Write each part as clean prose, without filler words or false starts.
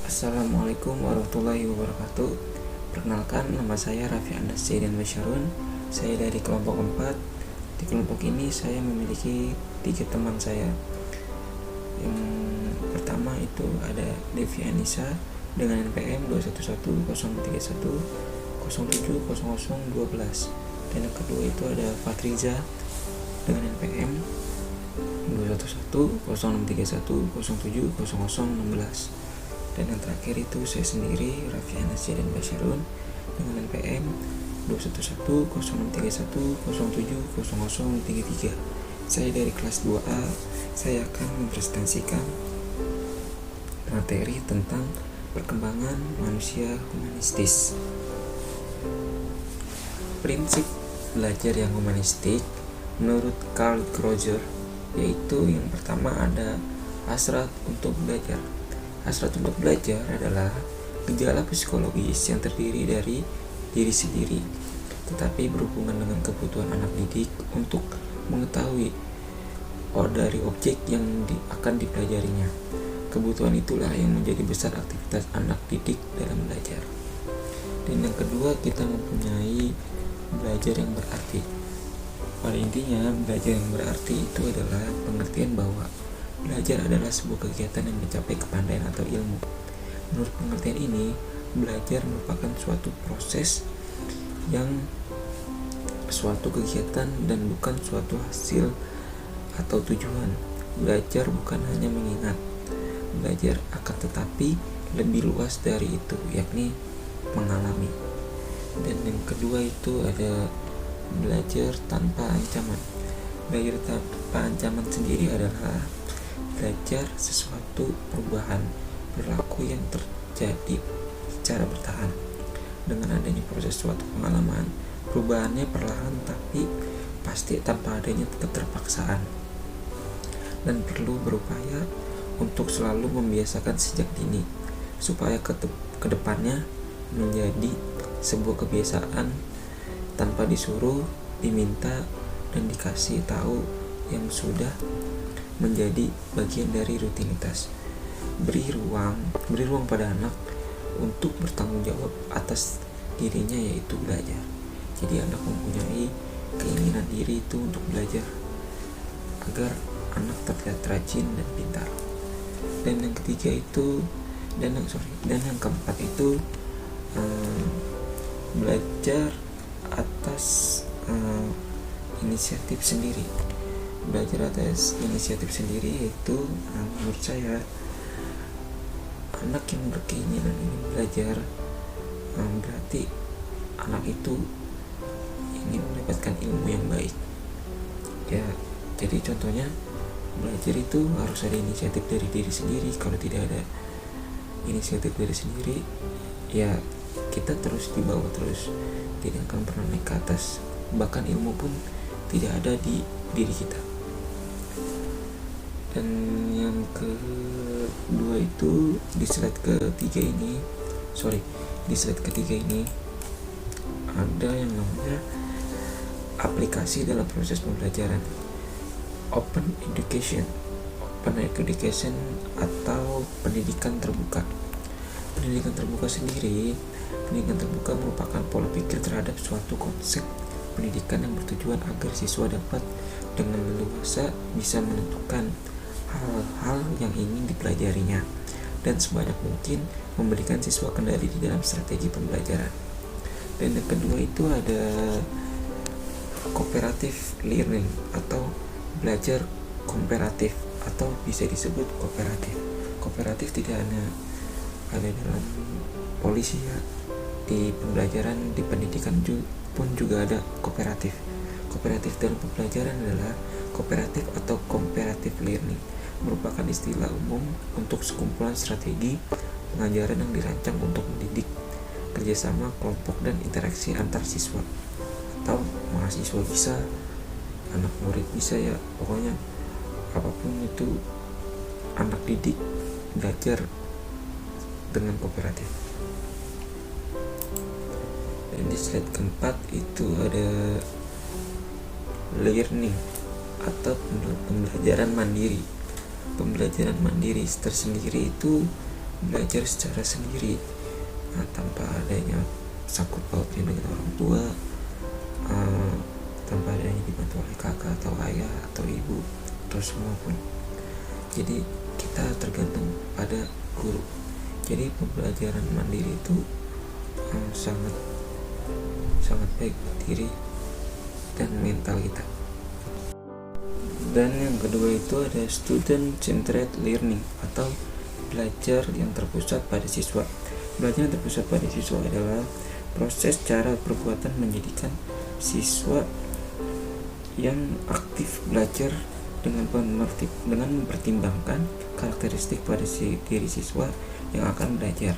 Assalamualaikum warahmatullahi wabarakatuh. Perkenalkan, nama saya Raffi Andas Zaidan Basyarun. Saya dari kelompok 4. Di kelompok ini saya memiliki 3 teman saya. Yang pertama itu ada Devi Anissa dengan NPM 211031070012. Dan yang kedua itu ada Fatriza dengan NPM 211063107016. Dan yang terakhir itu saya sendiri, Raffi Andas Zaidan Basyarun dengan NPM 211061070033. Saya dari kelas 2A. Saya akan mempresentasikan materi tentang perkembangan manusia humanistis. Prinsip belajar yang humanistik menurut Carl Kroeger yaitu yang pertama ada hasrat untuk belajar. Hasrat untuk belajar adalah gejala psikologis yang terdiri dari diri sendiri, tetapi berhubungan dengan kebutuhan anak didik untuk mengetahui dari objek yang akan dipelajarinya. Kebutuhan itulah yang menjadi besar aktivitas anak didik dalam belajar. Dan yang kedua, kita mempunyai belajar yang berarti. Pada intinya, belajar yang berarti itu adalah pengertian bahwa belajar adalah sebuah kegiatan yang mencapai kepandaian atau ilmu. Menurut pengertian ini, belajar merupakan suatu proses yang suatu kegiatan dan bukan suatu hasil atau tujuan. Belajar bukan hanya mengingat, belajar akan tetapi lebih luas dari itu, yakni mengalami. Dan yang kedua itu ada belajar tanpa ancaman. Belajar tanpa ancaman sendiri adalah belajar sesuatu perubahan perilaku yang terjadi secara bertahan. Dengan adanya proses suatu pengalaman, perubahannya perlahan tapi pasti tanpa adanya keterpaksaan, dan perlu berupaya untuk selalu membiasakan sejak dini supaya kedepannya menjadi sebuah kebiasaan tanpa disuruh, diminta, dan dikasih tahu, yang sudah menjadi bagian dari rutinitas. Beri ruang pada anak untuk bertanggung jawab atas dirinya, yaitu belajar. Jadi anak mempunyai keinginan diri itu untuk belajar agar anak terlihat rajin dan pintar. Dan yang ketiga itu dan yang keempat itu belajar atas inisiatif sendiri. Belajar atas inisiatif sendiri yaitu menurut saya, anak yang berkeinginan ingin belajar berarti anak itu ingin mendapatkan ilmu yang baik. Ya, jadi contohnya belajar itu harus ada inisiatif dari diri sendiri. Kalau tidak ada inisiatif dari sendiri, ya kita terus di bawah terus, tidak akan pernah naik ke atas. Bahkan ilmu pun tidak ada di diri kita. Dan yang kedua itu di slide ketiga ini ada yang namanya aplikasi dalam proses pembelajaran. Open education atau pendidikan terbuka. Pendidikan terbuka merupakan pola pikir terhadap suatu konsep pendidikan yang bertujuan agar siswa dapat dengan leluasa bisa menentukan hal-hal yang ingin dipelajarinya dan sebanyak mungkin memberikan siswa kendali di dalam strategi pembelajaran. Dan yang kedua itu ada cooperative learning atau belajar komparatif, atau bisa disebut kooperatif. Kooperatif tidak hanya ada dalam polisi ya, di pembelajaran, di pendidikan pun juga ada kooperatif. Kooperatif dalam pembelajaran adalah kooperatif atau comparative learning, merupakan istilah umum untuk sekumpulan strategi pengajaran yang dirancang untuk mendidik kerjasama kelompok dan interaksi antar siswa atau mahasiswa, bisa anak murid, bisa ya, pokoknya apapun itu anak didik belajar dengan kooperatif. Dan di slide keempat itu ada learning atau pembelajaran mandiri. Pembelajaran mandiri tersendiri itu belajar secara sendiri, tanpa adanya sangkut pautnya dengan orang tua, tanpa adanya dibantu oleh kakak atau ayah atau ibu atau semua pun. Jadi kita tergantung pada guru. Jadi pembelajaran mandiri itu sangat baik buat diri dan mental kita. Dan yang kedua itu ada student centered learning atau belajar yang terpusat pada siswa. Belajar yang terpusat pada siswa adalah proses cara perbuatan menjadikan siswa yang aktif belajar dengan mempertimbangkan karakteristik pada diri siswa yang akan belajar.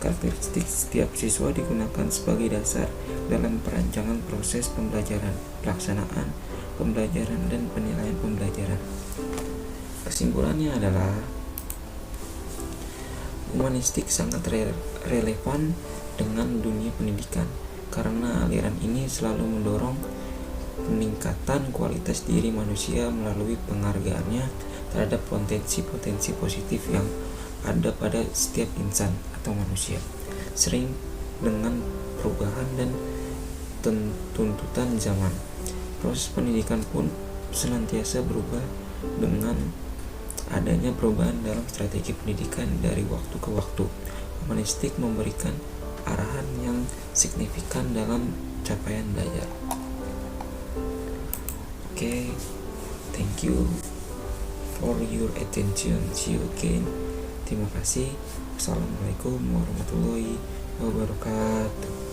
Karakteristik setiap siswa digunakan sebagai dasar dalam perancangan proses pembelajaran, pelaksanaan pembelajaran, dan penilaian pembelajaran. Kesimpulannya adalah humanistik sangat relevan dengan dunia pendidikan karena aliran ini selalu mendorong peningkatan kualitas diri manusia melalui penghargaannya terhadap potensi-potensi positif yang ada pada setiap insan atau manusia, sering dengan perubahan dan tuntutan zaman. Proses pendidikan pun senantiasa berubah dengan adanya perubahan dalam strategi pendidikan dari waktu ke waktu. Humanistik memberikan arahan yang signifikan dalam capaian belajar. Okay, thank you for your attention. See you again. Terima kasih. Assalamualaikum warahmatullahi wabarakatuh.